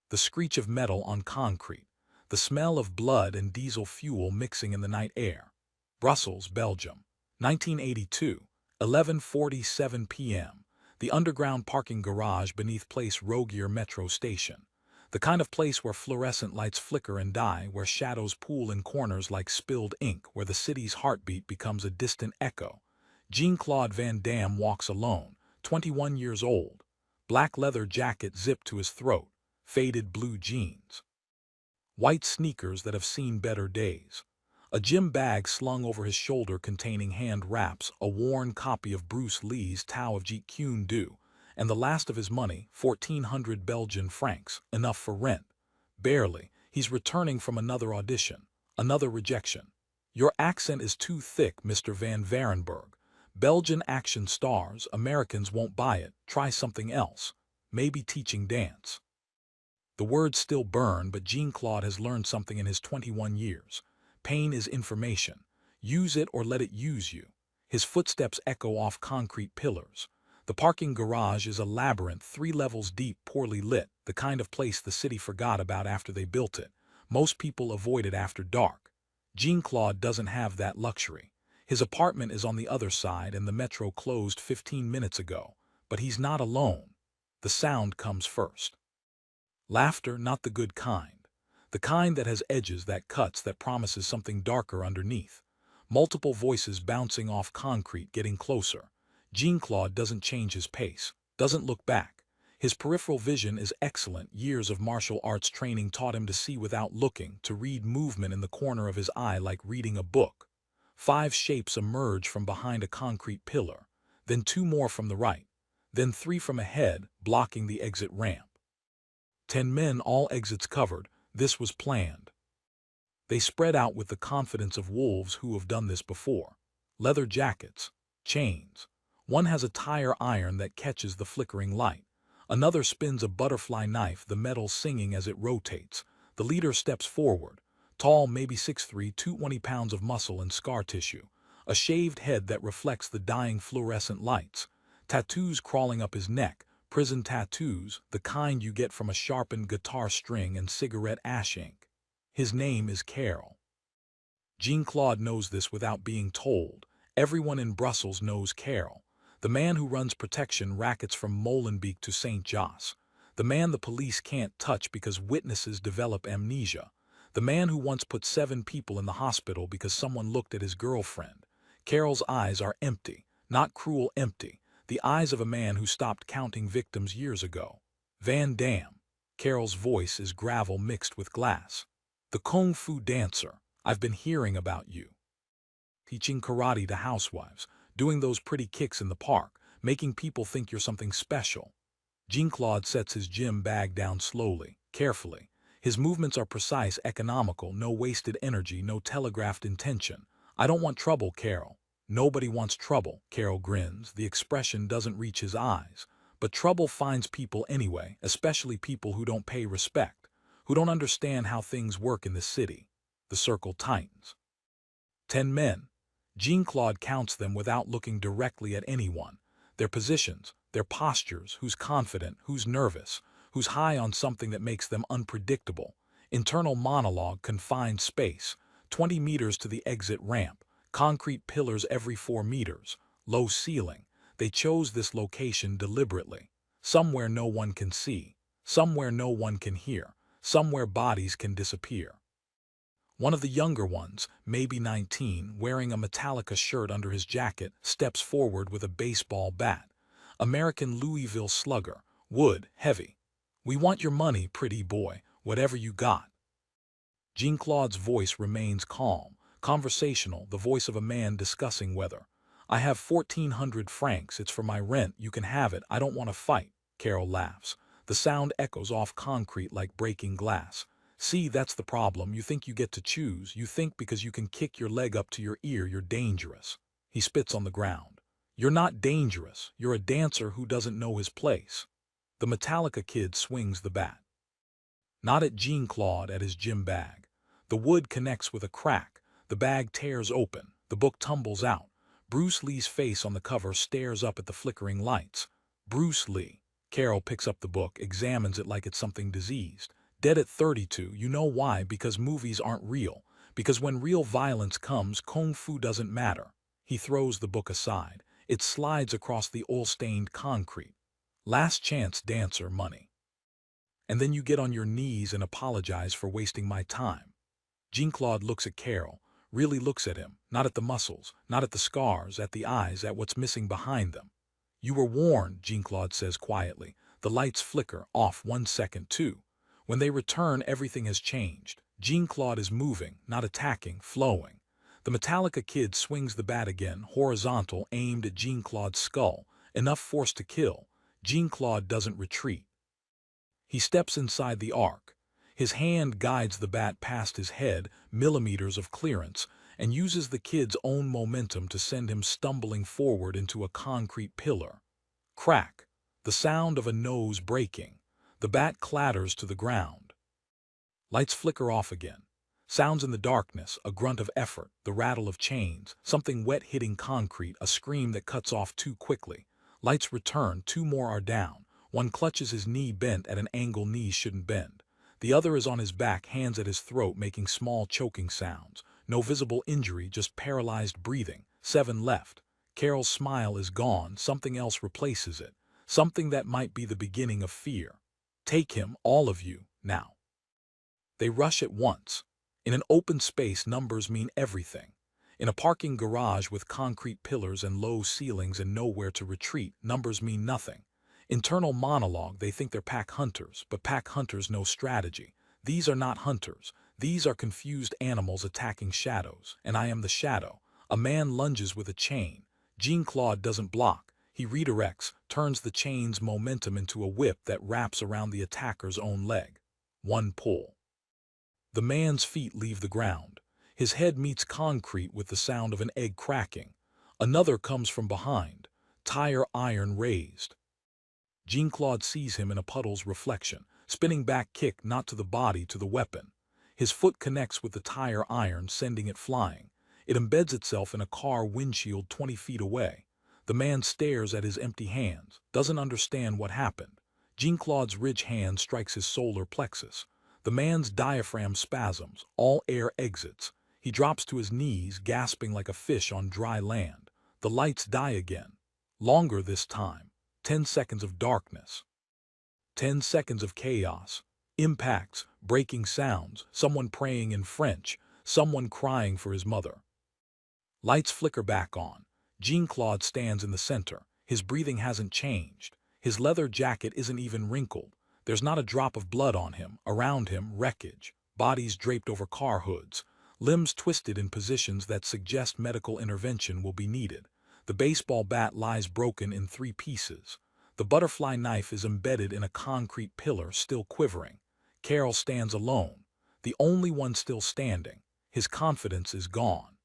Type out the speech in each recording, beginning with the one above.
the screech of metal on concrete, the smell of blood and diesel fuel mixing in the night air. Brussels, Belgium, 1982, 11:47 p.m. The underground parking garage beneath Place Rogier metro station. The kind of place where fluorescent lights flicker and die, where shadows pool in corners like spilled ink, where the city's heartbeat becomes a distant echo. Jean-Claude Van Damme walks alone, 21 years old. Black leather jacket zipped to his throat, faded blue jeans. White sneakers that have seen better days. A gym bag slung over his shoulder containing hand wraps, a worn copy of Bruce Lee's Tao of Jeet Kune Do, and the last of his money, 1,400 Belgian francs, enough for rent. Barely. He's returning from another audition, another rejection. Your accent is too thick, Mr. Van Varenberg. Belgian action stars, Americans won't buy it. Try something else. Maybe teaching dance. The words still burn, but Jean-Claude has learned something in his 21 years. Pain is information. Use it or let it use you. His footsteps echo off concrete pillars. The parking garage is a labyrinth, 3 levels deep, poorly lit, the kind of place the city forgot about after they built it. Most people avoid it after dark. Jean-Claude doesn't have that luxury. His apartment is on the other side and the metro closed 15 minutes ago. But he's not alone. The sound comes first. Laughter, not the good kind. The kind that has edges, that cuts, that promises something darker underneath. Multiple voices bouncing off concrete, getting closer. Jean-Claude doesn't change his pace, doesn't look back. His peripheral vision is excellent. Years of martial arts training taught him to see without looking, to read movement in the corner of his eye like reading a book. 5 shapes emerge from behind a concrete pillar, then 2 more from the right, then 3 from ahead, blocking the exit ramp. 10 men, all exits covered. This was planned. They spread out with the confidence of wolves who have done this before. Leather jackets, chains. One has a tire iron that catches the flickering light. Another spins a butterfly knife, the metal singing as it rotates. The leader steps forward. Tall, maybe 6'3", 220 pounds of muscle and scar tissue. A shaved head that reflects the dying fluorescent lights. Tattoos crawling up his neck. Prison tattoos, the kind you get from a sharpened guitar string and cigarette ash ink. His name is Carol. Jean-Claude knows this without being told. Everyone in Brussels knows Carol. The man who runs protection rackets from Molenbeek to St. Josse. The man the police can't touch because witnesses develop amnesia. The man who once put 7 people in the hospital because someone looked at his girlfriend. Carol's eyes are empty, not cruel empty. The eyes of a man who stopped counting victims years ago. Van Damme. Carol's voice is gravel mixed with glass. The Kung Fu dancer. I've been hearing about you. Teaching karate to housewives, doing those pretty kicks in the park, making people think you're something special. Jean-Claude sets his gym bag down slowly, carefully. His movements are precise, economical, no wasted energy, no telegraphed intention. I don't want trouble, Carol. Nobody wants trouble, Carol grins. The expression doesn't reach his eyes. But trouble finds people anyway, especially people who don't pay respect, who don't understand how things work in the city. The circle tightens. 10 men. Jean-Claude counts them without looking directly at anyone. Their positions, their postures, who's confident, who's nervous, who's high on something that makes them unpredictable. Internal monologue, confined space, 20 meters to the exit ramp, concrete pillars every 4 meters, low ceiling. They chose this location deliberately. Somewhere no one can see, somewhere no one can hear, somewhere bodies can disappear. One of the younger ones, maybe 19, wearing a Metallica shirt under his jacket, steps forward with a baseball bat. American Louisville slugger, wood, heavy. We want your money, pretty boy, whatever you got. Jean-Claude's voice remains calm, conversational, the voice of a man discussing weather. I have 1,400 francs, it's for my rent, you can have it, I don't want to fight. Carol laughs. The sound echoes off concrete like breaking glass. See, that's the problem. You think you get to choose. You think because you can kick your leg up to your ear, you're dangerous. He spits on the ground. You're not dangerous. You're a dancer who doesn't know his place. The Metallica kid swings the bat. Not at Jean-Claude, at his gym bag. The wood connects with a crack. The bag tears open. The book tumbles out. Bruce Lee's face on the cover stares up at the flickering lights. Bruce Lee. Carol picks up the book, examines it like it's something diseased. Dead at 32, you know why? Because movies aren't real. Because when real violence comes, kung fu doesn't matter. He throws the book aside. It slides across the oil-stained concrete. Last chance dancer money. And then you get on your knees and apologize for wasting my time. Jean-Claude looks at Carol, really looks at him, not at the muscles, not at the scars, at the eyes, at what's missing behind them. You were warned, Jean-Claude says quietly. The lights flicker, off 1 second too. When they return, everything has changed. Jean-Claude is moving, not attacking, flowing. The Metallica kid swings the bat again, horizontal, aimed at Jean-Claude's skull. Enough force to kill. Jean-Claude doesn't retreat. He steps inside the arc. His hand guides the bat past his head, millimeters of clearance, and uses the kid's own momentum to send him stumbling forward into a concrete pillar. Crack. The sound of a nose breaking. The bat clatters to the ground. Lights flicker off again. Sounds in the darkness, a grunt of effort, the rattle of chains, something wet hitting concrete, a scream that cuts off too quickly. Lights return, 2 more are down. One clutches his knee bent at an angle knees shouldn't bend. The other is on his back, hands at his throat, making small choking sounds. No visible injury, just paralyzed breathing. 7 left. Carol's smile is gone, something else replaces it. Something that might be the beginning of fear. Take him, all of you, now. They rush at once. In an open space, numbers mean everything. In a parking garage with concrete pillars and low ceilings and nowhere to retreat, numbers mean nothing. Internal monologue, they think they're pack hunters, but pack hunters know strategy. These are not hunters. These are confused animals attacking shadows, and I am the shadow. A man lunges with a chain. Jean-Claude doesn't block. He redirects, turns the chain's momentum into a whip that wraps around the attacker's own leg. 1 pull. The man's feet leave the ground. His head meets concrete with the sound of an egg cracking. Another comes from behind, tire iron raised. Jean-Claude sees him in a puddle's reflection, spinning back kick not to the body, to the weapon. His foot connects with the tire iron, sending it flying. It embeds itself in a car windshield 20 feet away. The man stares at his empty hands, doesn't understand what happened. Jean-Claude's ridge hand strikes his solar plexus. The man's diaphragm spasms, all air exits. He drops to his knees, gasping like a fish on dry land. The lights die again. Longer this time. 10 seconds of darkness. 10 seconds of chaos. Impacts, breaking sounds, someone praying in French, someone crying for his mother. Lights flicker back on. Jean-Claude stands in the center. His breathing hasn't changed. His leather jacket isn't even wrinkled. There's not a drop of blood on him. Around him, wreckage. Bodies draped over car hoods. Limbs twisted in positions that suggest medical intervention will be needed. The baseball bat lies broken in 3 pieces. The butterfly knife is embedded in a concrete pillar, still quivering. Carol stands alone, the only one still standing. His confidence is gone.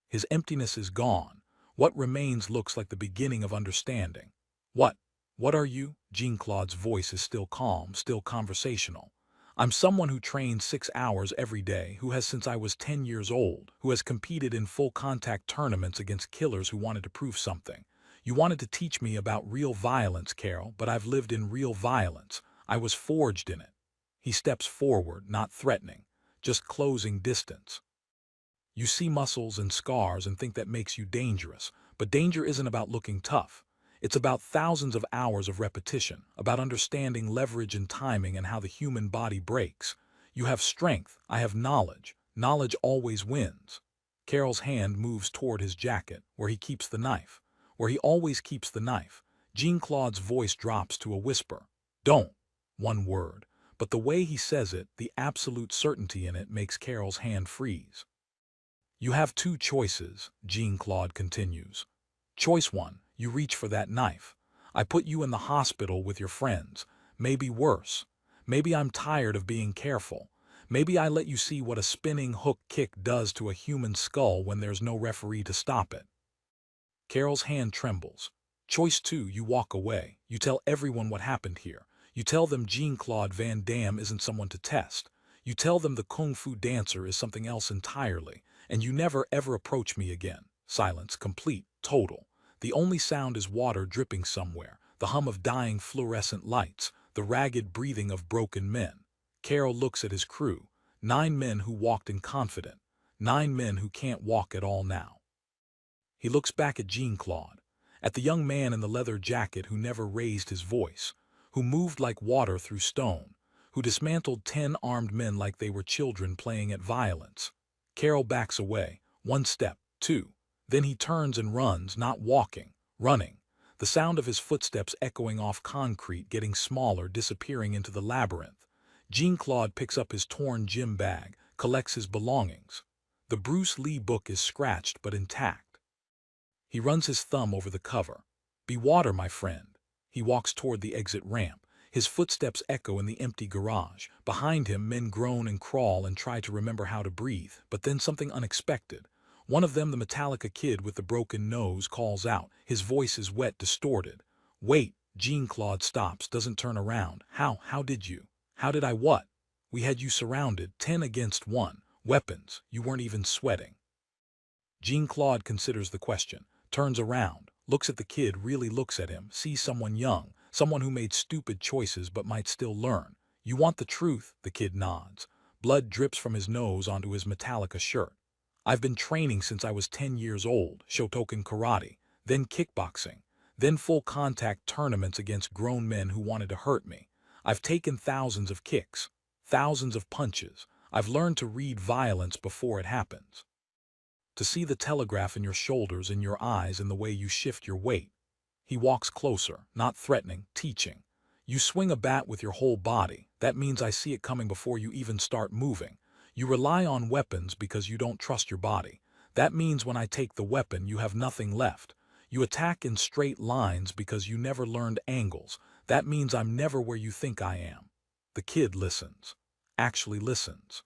His emptiness is gone. What remains looks like the beginning of understanding. What are you? Jean-Claude's voice is still calm, still conversational. I'm someone who trains 6 hours every day, who has since I was 10 years old, who has competed in full-contact tournaments against killers who wanted to prove something. You wanted to teach me about real violence, Carol, but I've lived in real violence. I was forged in it. He steps forward, not threatening, just closing distance. You see muscles and scars and think that makes you dangerous, but danger isn't about looking tough. It's about thousands of hours of repetition, about understanding leverage and timing and how the human body breaks. You have strength, I have knowledge. Knowledge always wins. Carol's hand moves toward his jacket, where he keeps the knife, where he always keeps the knife. Jean-Claude's voice drops to a whisper. Don't. 1 word. But the way he says it, the absolute certainty in it, makes Carol's hand freeze. You have 2 choices, Jean-Claude continues. Choice 1. You reach for that knife. I put you in the hospital with your friends. Maybe worse. Maybe I'm tired of being careful. Maybe I let you see what a spinning hook kick does to a human skull when there's no referee to stop it. Carol's hand trembles. Choice 2. You walk away. You tell everyone what happened here. You tell them Jean-Claude Van Damme isn't someone to test. You tell them the kung fu dancer is something else entirely. And you never ever approach me again. Silence, complete, total. The only sound is water dripping somewhere. the hum of dying fluorescent lights, the ragged breathing of broken men. Carol looks at his crew, 9 men who walked in confident, 9 men who can't walk at all now. He looks back at Jean-Claude, at the young man in the leather jacket who never raised his voice, who moved like water through stone, who dismantled 10 armed men like they were children playing at violence. Carol backs away, 1 step, 2. Then he turns and runs, not walking, running. The sound of his footsteps echoing off concrete, getting smaller, disappearing into the labyrinth. Jean-Claude picks up his torn gym bag, collects his belongings. The Bruce Lee book is scratched but intact. He runs his thumb over the cover. "Be water, my friend." He walks toward the exit ramp. His footsteps echo in the empty garage. Behind him, men groan and crawl and try to remember how to breathe. But then something unexpected. One of them, the Metallica kid with the broken nose, calls out. His voice is wet, distorted. "Wait." Jean-Claude stops, doesn't turn around. How did you? How did I what? We had you surrounded, 10 against 1. Weapons. You weren't even sweating. Jean-Claude considers the question, turns around, looks at the kid, really looks at him, sees someone young, someone who made stupid choices but might still learn. "You want the truth?" The kid nods. Blood drips from his nose onto his Metallica shirt. "I've been training since I was 10 years old, Shotokan karate, then kickboxing, then full contact tournaments against grown men who wanted to hurt me. I've taken thousands of kicks, thousands of punches. I've learned to read violence before it happens. To see the telegraph in your shoulders, in your eyes, in the way you shift your weight." He walks closer, not threatening, teaching. "You swing a bat with your whole body. That means I see it coming before you even start moving. You rely on weapons because you don't trust your body. That means when I take the weapon, you have nothing left. You attack in straight lines because you never learned angles. That means I'm never where you think I am." The kid listens. Actually listens.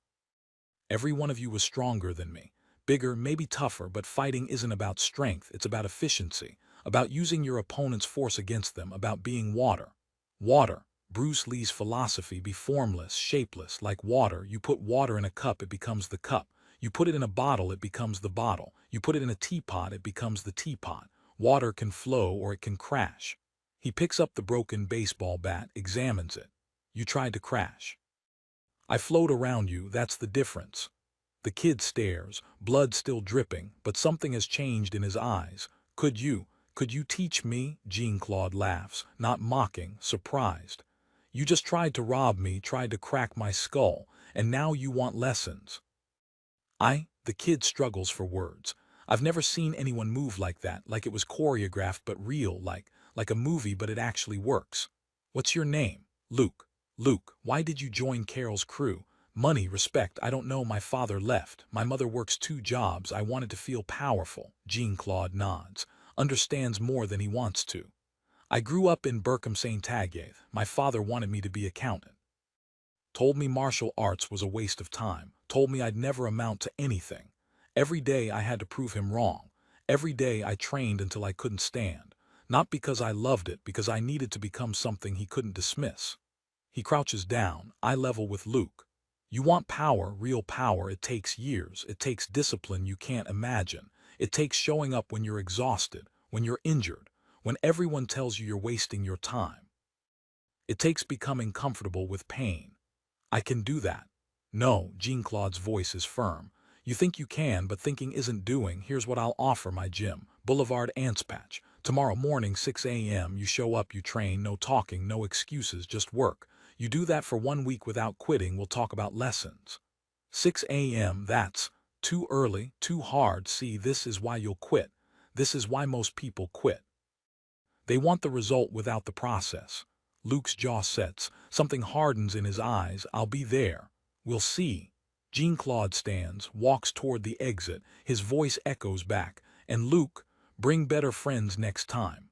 "Every one of you was stronger than me. Bigger, maybe tougher, but fighting isn't about strength, it's about efficiency, about using your opponent's force against them, about being water." Water. Bruce Lee's philosophy: be formless, shapeless, like water. You put water in a cup, it becomes the cup. You put it in a bottle, it becomes the bottle. You put it in a teapot, it becomes the teapot. Water can flow or it can crash. He picks up the broken baseball bat, examines it. "You tried to crash. I flowed around you, that's the difference." The kid stares, blood still dripping, but something has changed in his eyes. Could you teach me?" Jean-Claude laughs, not mocking, surprised. "You just tried to rob me, tried to crack my skull, and now you want lessons." The kid struggles for words. "I've never seen anyone move like that, like it was choreographed but real, like a movie but it actually works." "What's your name?" "Luke." "Luke, why did you join Carol's crew?" "Money, respect, I don't know, my father left. My mother works 2 jobs, I wanted to feel powerful." Jean-Claude nods, understands more than he wants to. "I grew up in Berkham St. Agathe. My father wanted me to be accountant. Told me martial arts was a waste of time. Told me I'd never amount to anything. Every day I had to prove him wrong. Every day I trained until I couldn't stand. Not because I loved it, because I needed to become something he couldn't dismiss." He crouches down, eye level with Luke. "You want power, real power. It takes years. It takes discipline you can't imagine. It takes showing up when you're exhausted, when you're injured, when everyone tells you you're wasting your time. It takes becoming comfortable with pain. I can do that." "No." Jean-Claude's voice is firm. "You think you can, but thinking isn't doing. Here's what I'll offer: my gym, Boulevard Anspach. Tomorrow morning, 6 a.m., you show up, you train, no talking, no excuses, just work. You do that for 1 week without quitting, we'll talk about lessons." 6 a.m., that's too early, too hard. "See, this is why you'll quit. This is why most people quit. They want the result without the process." Luke's jaw sets, something hardens in his eyes. "I'll be there. We'll see." Jean-Claude stands, walks toward the exit, his voice echoes back. "And Luke, bring better friends next time."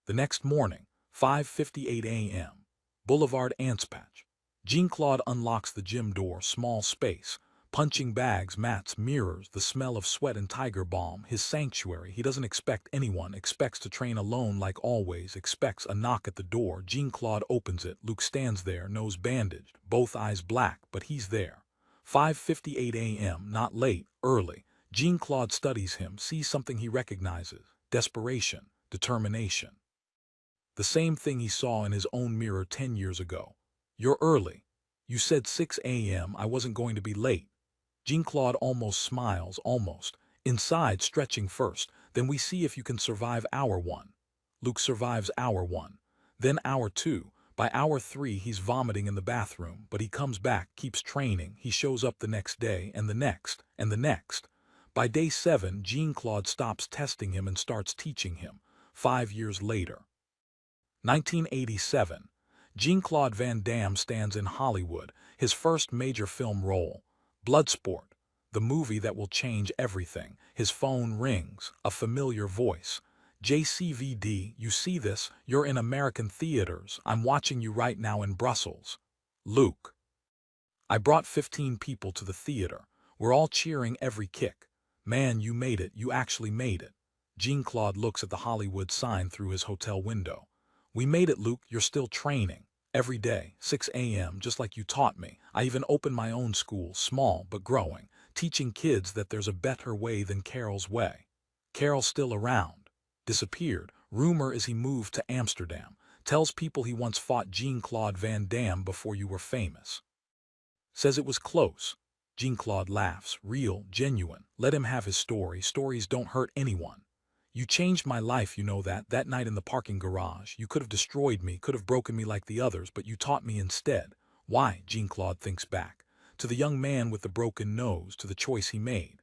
The next morning, 5:58 a.m., Boulevard Anspach. Jean-Claude unlocks the gym door, small space. Punching bags, mats, mirrors, the smell of sweat and tiger balm, his sanctuary. He doesn't expect anyone, expects to train alone like always, expects a knock at the door. Jean-Claude opens it. Luke stands there, nose bandaged, both eyes black, but he's there. 5:58 a.m., not late, early. Jean-Claude studies him, sees something he recognizes: desperation, determination. The same thing he saw in his own mirror 10 years ago. You're early. You said 6 a.m. I wasn't going to be late. Jean-Claude almost smiles, almost. Inside, stretching first. Then we see if you can survive hour 1. Luke survives hour 1. Then hour 2. By hour 3, he's vomiting in the bathroom, but he comes back, keeps training. He shows up the next day, and the next, and the next. By day 7, Jean-Claude stops testing him and starts teaching him. 5 years later. 1987. Jean-Claude Van Damme stands in Hollywood, his first major film role. Bloodsport, the movie that will change everything. His phone rings, a familiar voice. JCVD, you see this? You're in American theaters. I'm watching you right now in Brussels. Luke. I brought 15 people to the theater. We're all cheering every kick. Man, you made it. You actually made it. Jean-Claude looks at the Hollywood sign through his hotel window. We made it, Luke. You're still training. Every day, 6 a.m., just like you taught me. I even opened my own school, small but growing, teaching kids that there's a better way than Carol's way. Carol's still around. Disappeared. Rumor is he moved to Amsterdam. Tells people he once fought Jean-Claude Van Damme before you were famous. Says it was close. Jean-Claude laughs. Real, genuine. Let him have his story. Stories don't hurt anyone. You changed my life, you know that. That night in the parking garage, you could have destroyed me, could have broken me like the others, but you taught me instead. Why? Jean-Claude thinks back. To the young man with the broken nose, to the choice he made.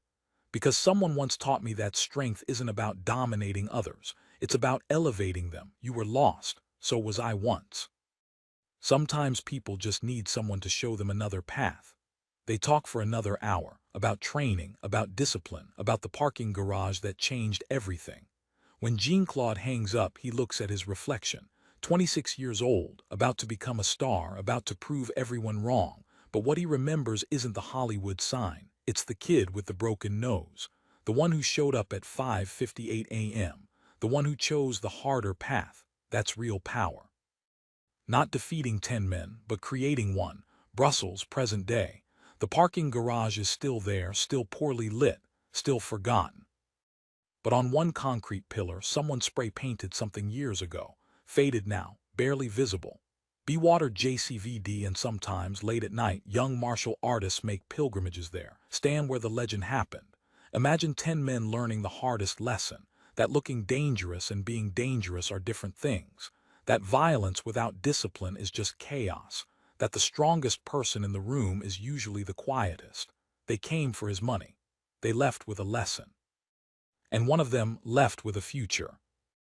Because someone once taught me that strength isn't about dominating others. It's about elevating them. You were lost. So was I once. Sometimes people just need someone to show them another path. They talk for another hour, about training, about discipline, about the parking garage that changed everything. When Jean-Claude hangs up, he looks at his reflection. 26 years old, about to become a star, about to prove everyone wrong. But what he remembers isn't the Hollywood sign. It's the kid with the broken nose. The one who showed up at 5:58 a.m. The one who chose the harder path. That's real power. Not defeating 10 men, but creating one. Brussels, present day. The parking garage is still there, still poorly lit, still forgotten. But on one concrete pillar, someone spray-painted something years ago. Faded now, barely visible. Be watered JCVD, and sometimes, late at night, young martial artists make pilgrimages there. Stand where the legend happened. Imagine 10 men learning the hardest lesson. That looking dangerous and being dangerous are different things. That violence without discipline is just chaos. That the strongest person in the room is usually the quietest. They came for his money. They left with a lesson. And one of them left with a future.